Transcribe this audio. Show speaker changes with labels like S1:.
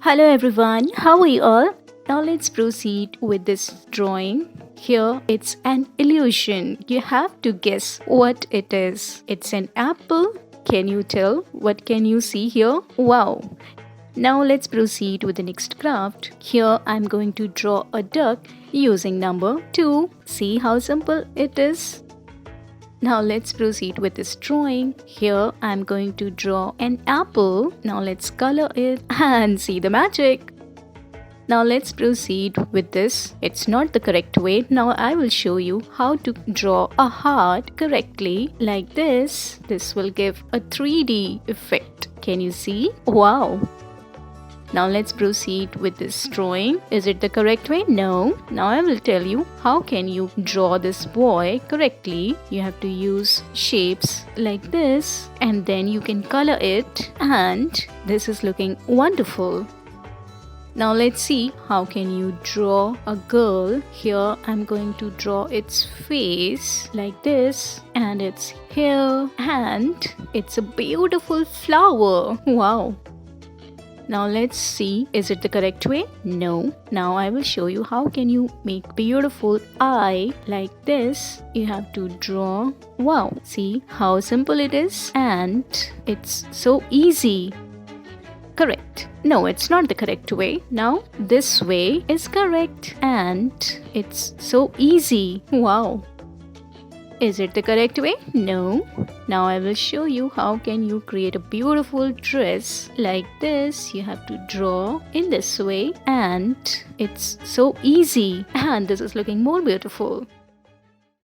S1: Hello everyone, how are you all? Now let's proceed with this drawing. Here it's an illusion. You have to guess what it is. It's an apple. Can you tell? What can you see here? Wow. Now let's proceed with the next craft. Here I'm going to draw a duck using number 2. See how simple it is? Now let's proceed with this drawing. Here I'm going to draw an apple. Now let's color it and see the magic. Now let's proceed with this. It's not the correct way. Now I will show you how to draw a heart correctly like this. This will give a 3D effect. Can you see? Wow! Now let's proceed with this drawing. Is it the correct way? No. Now I will tell you how can you draw this boy correctly. You have to use shapes like this and then you can color it and this is looking wonderful. Now let's see how can you draw a girl. Here I'm going to draw its face like this and its hair and it's a beautiful flower. Wow! Now let's see, is it the correct way? No. Now I will show you how can you make beautiful eye like this. You have to draw. Wow, see how simple it is and it's so easy. Correct. No, it's not the correct way. Now this way is correct and it's so easy. Wow. Is it the correct way? No. Now I will show you how can you create a beautiful dress like this. You have to draw in this way and it's so easy and this is looking more beautiful.